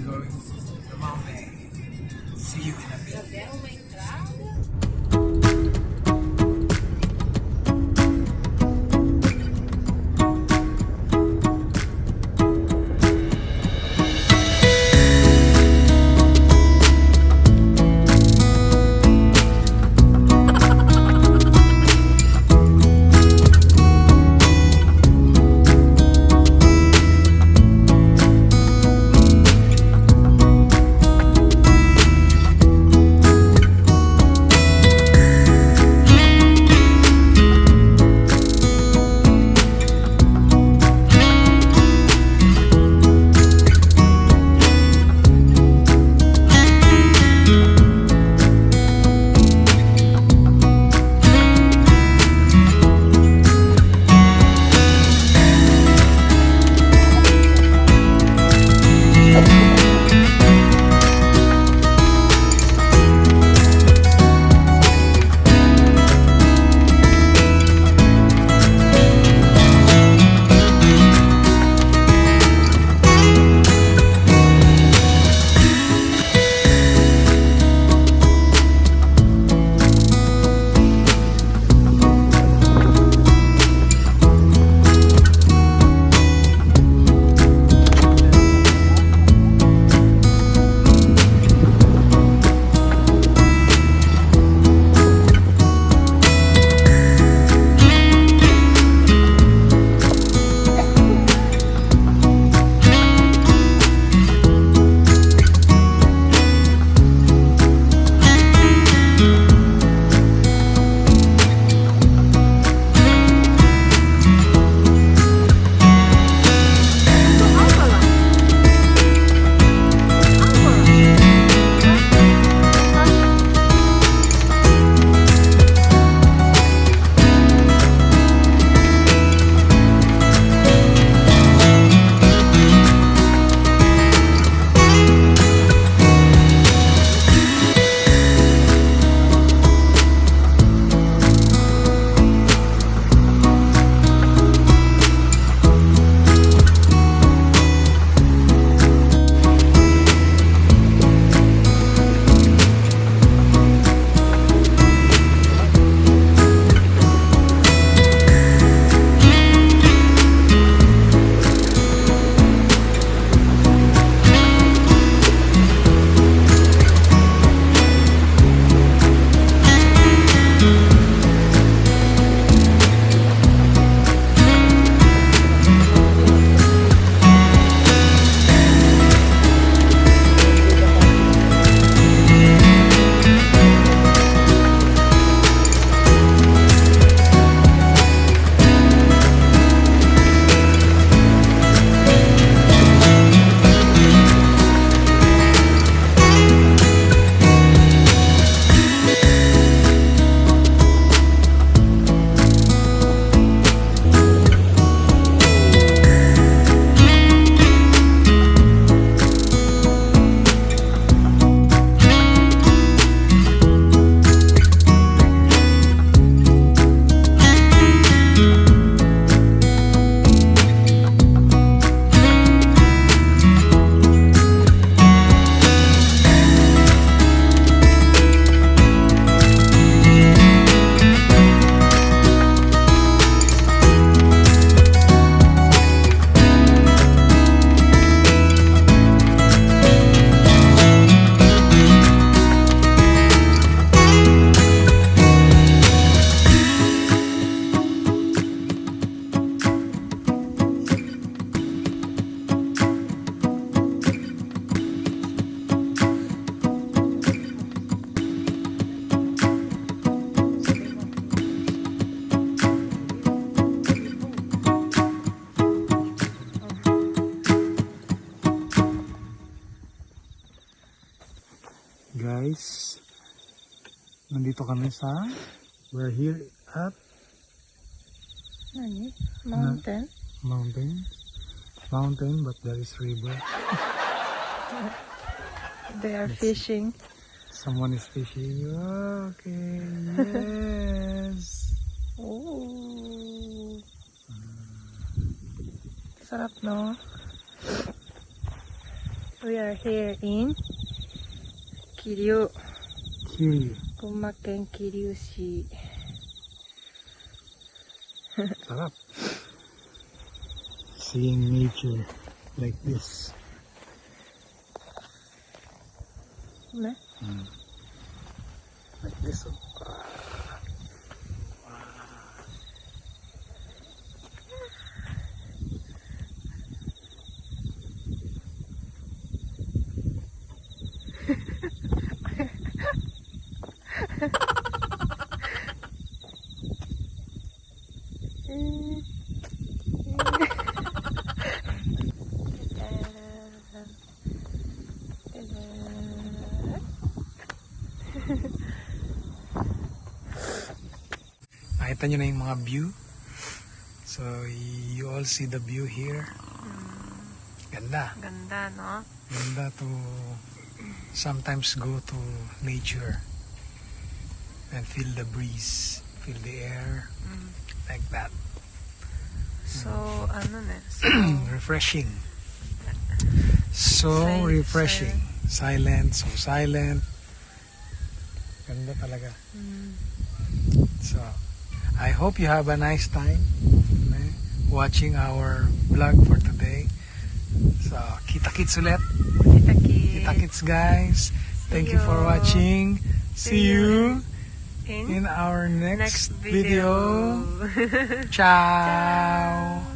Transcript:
going to the mountain. See you in a bit. Guys, nandito kami sa we're here at mountain, but there is river. They are fishing. Someone is fishing. Okay, yes. Oh. Sarap, no? We are here in Kiryu, Kiryu. Gumaken Kiryushi. Sarap. Seeing nature like this. Ne? Like this. Nakita nyo na yung mga view. So, you all see the view here. Ganda. Ganda, no? Ganda to sometimes go to nature and feel the breeze, feel the air, like that. So, ano ne? So, Refreshing. So Silent, refreshing. Silent, so silent. Ganda talaga. So, I hope you have a nice time watching our vlog for today. So, kita-kits ulit. Kita-kits guys. Thank you for watching. See you in our next video. Ciao.